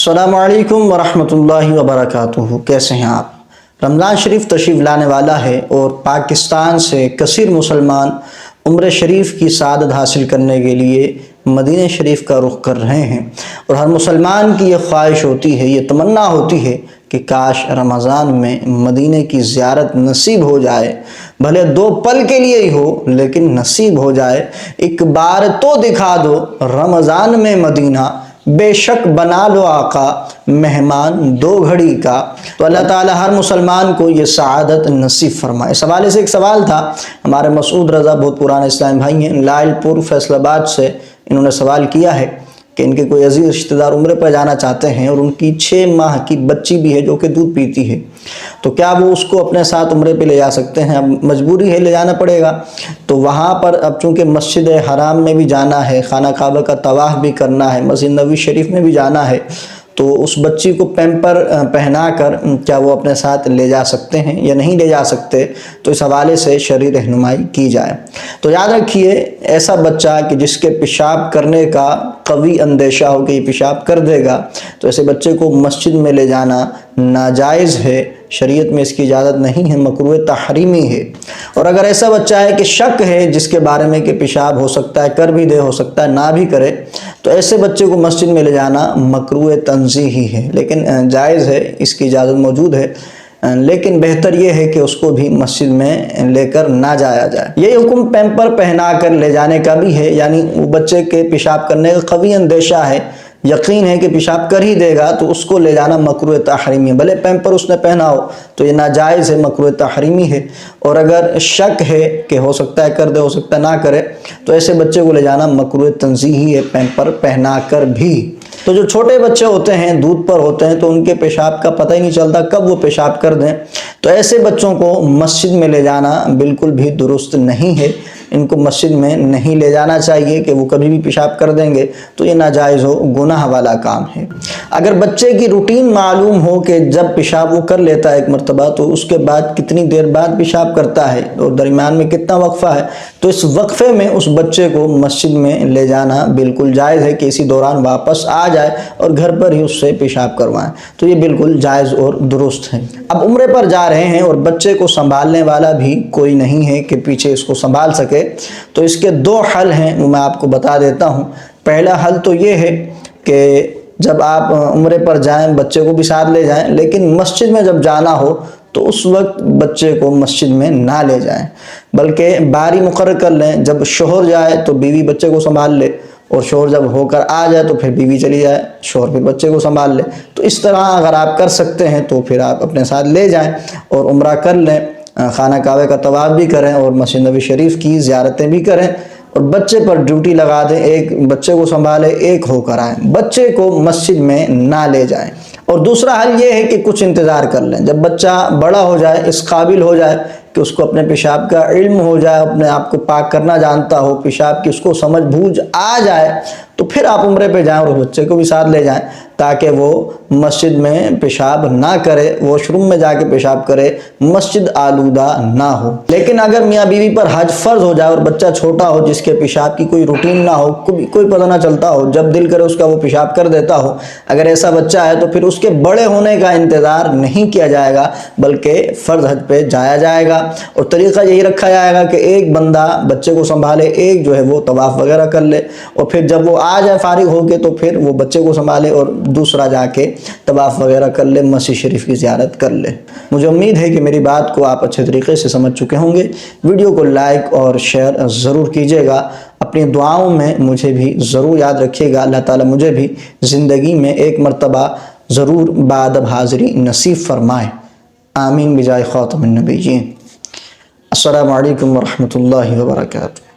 السلام علیکم ورحمۃ اللہ وبرکاتہ۔ کیسے ہیں آپ؟ رمضان شریف تشریف لانے والا ہے اور پاکستان سے کثیر مسلمان عمرہ شریف کی سعادت حاصل کرنے کے لیے مدینہ شریف کا رخ کر رہے ہیں، اور ہر مسلمان کی یہ خواہش ہوتی ہے، یہ تمنا ہوتی ہے کہ کاش رمضان میں مدینہ کی زیارت نصیب ہو جائے، بھلے 2 پل کے لیے ہی ہو لیکن نصیب ہو جائے۔ ایک بار تو دکھا دو رمضان میں مدینہ، بے شک بنا لو آقا مہمان 2 گھڑی کا۔ تو اللہ تعالی ہر مسلمان کو یہ سعادت نصیب فرمائے۔ اس حوالے سے ایک سوال تھا، ہمارے مسعود رضا بہت پرانے اسلام بھائی ہیں، لائل پور فیصل آباد سے، انہوں نے سوال کیا ہے کہ ان کے کوئی عزیز رشتہ دار عمرے پر جانا چاہتے ہیں اور ان کی 6 ماہ کی بچی بھی ہے جو کہ دودھ پیتی ہے، تو کیا وہ اس کو اپنے ساتھ عمرے پہ لے جا سکتے ہیں؟ اب مجبوری ہے، لے جانا پڑے گا۔ تو وہاں پر اب چونکہ مسجد حرام میں بھی جانا ہے، خانہ کعبہ کا طواف بھی کرنا ہے، مسجد نبوی شریف میں بھی جانا ہے، تو اس بچی کو پیمپر پہنا کر کیا وہ اپنے ساتھ لے جا سکتے ہیں یا نہیں لے جا سکتے؟ تو اس حوالے سے شرعی رہنمائی کی جائے۔ تو یاد رکھیے، ایسا بچہ کہ جس کے پیشاب کرنے کا قوی اندیشہ ہو کہ یہ پیشاب کر دے گا، تو ایسے بچے کو مسجد میں لے جانا ناجائز ہے، شریعت میں اس کی اجازت نہیں ہے، مکروہ تحریمی ہے۔ اور اگر ایسا بچہ ہے کہ شک ہے جس کے بارے میں کہ پیشاب ہو سکتا ہے کر بھی دے، ہو سکتا ہے نہ بھی کرے، تو ایسے بچے کو مسجد میں لے جانا مکروہ تنزیہی ہے، لیکن جائز ہے، اس کی اجازت موجود ہے، لیکن بہتر یہ ہے کہ اس کو بھی مسجد میں لے کر نہ جایا جائے۔ یہ حکم پیمپر پہنا کر لے جانے کا بھی ہے، یعنی وہ بچے کے پیشاب کرنے کا قوی اندیشہ ہے، یقین ہے کہ پیشاب کر ہی دے گا، تو اس کو لے جانا مکروہ تحریمی ہے، بھلے پیمپر اس نے پہنا ہو تو یہ ناجائز ہے، مکروہ تحریمی ہے۔ اور اگر شک ہے کہ ہو سکتا ہے کر دے، ہو سکتا ہے نہ کرے، تو ایسے بچے کو لے جانا مکروہ تنزیہی ہے، پیمپر پہنا کر بھی۔ تو جو چھوٹے بچے ہوتے ہیں، دودھ پر ہوتے ہیں، تو ان کے پیشاب کا پتہ ہی نہیں چلتا کب وہ پیشاب کر دیں، تو ایسے بچوں کو مسجد میں لے جانا بالکل بھی درست نہیں ہے، ان کو مسجد میں نہیں لے جانا چاہیے کہ وہ کبھی بھی پیشاب کر دیں گے تو یہ ناجائز ہو، گناہ والا کام ہے۔ اگر بچے کی روٹین معلوم ہو کہ جب پیشاب وہ کر لیتا ہے ایک مرتبہ، تو اس کے بعد کتنی دیر بعد پیشاب کرتا ہے اور درمیان میں کتنا وقفہ ہے، تو اس وقفے میں اس بچے کو مسجد میں لے جانا بالکل جائز ہے کہ اسی دوران واپس آ جائے اور گھر پر ہی اس سے پیشاب کروائیں، تو یہ بالکل جائز اور درست ہے۔ اب عمرے پر جا رہے ہیں اور بچے کو سنبھالنے والا بھی کوئی نہیں ہے کہ پیچھے اس کو سنبھال سکے، تو اس کے 2 حل ہیں، وہ میں آپ کو بتا دیتا ہوں۔ پہلا حل تو یہ ہے کہ جب آپ عمرے پر جائیں بچے کو بھی ساتھ لے جائیں، لیکن مسجد میں جب جانا ہو تو اس وقت بچے کو مسجد میں نہ لے جائیں، بلکہ باری مقرر کر لیں، جب شوہر جائے تو بیوی بچے کو سنبھال لے، اور شوہر جب ہو کر آ جائے تو پھر بیوی چلی جائے، شوہر پھر بچے کو سنبھال لے۔ تو اس طرح اگر آپ کر سکتے ہیں تو پھر آپ اپنے ساتھ لے جائیں اور عمرہ کر لیں، خانہ کعبہ کا طواف بھی کریں اور مسجد نبوی شریف کی زیارتیں بھی کریں، اور بچے پر ڈیوٹی لگا دیں، ایک بچے کو سنبھالے، ایک ہو کر آئیں، بچے کو مسجد میں نہ لے جائیں۔ اور دوسرا حل یہ ہے کہ کچھ انتظار کر لیں، جب بچہ بڑا ہو جائے، اس قابل ہو جائے کہ اس کو اپنے پیشاب کا علم ہو جائے، اپنے آپ کو پاک کرنا جانتا ہو، پیشاب کی اس کو سمجھ بوجھ آ جائے، تو پھر آپ عمرے پہ جائیں اور بچے کو بھی ساتھ لے جائیں، تاکہ وہ مسجد میں پیشاب نہ کرے، واش روم میں جا کے پیشاب کرے، مسجد آلودہ نہ ہو۔ لیکن اگر میاں بیوی پر حج فرض ہو جائے اور بچہ چھوٹا ہو، جس کے پیشاب کی کوئی روٹین نہ ہو، کوئی پتہ نہ چلتا ہو، جب دل کرے اس کا وہ پیشاب کر دیتا ہو، اگر ایسا بچہ ہے تو پھر اس کے بڑے ہونے کا انتظار نہیں کیا جائے گا، بلکہ فرض حج پہ جایا جائے گا، اور طریقہ یہی رکھا جائے گا کہ ایک بندہ بچے کو سنبھالے، ایک جو ہے وہ طواف وغیرہ کر لے، اور پھر جب وہ آ جائے فارغ ہو کے تو پھر وہ بچے کو سنبھالے اور دوسرا جا کے طواف وغیرہ کر لے، مسجد شریف کی زیارت کر لے۔ مجھے امید ہے کہ میری بات کو آپ اچھے طریقے سے سمجھ چکے ہوں گے۔ ویڈیو کو لائک اور شیئر ضرور کیجیے گا، اپنی دعاؤں میں مجھے بھی ضرور یاد رکھیے گا، اللہ تعالیٰ مجھے بھی زندگی میں ایک مرتبہ ضرور بادب حاضری نصیب فرمائے، آمین بجائے خاتم النبیین۔ السلام علیکم ورحمۃ اللہ وبرکاتہ۔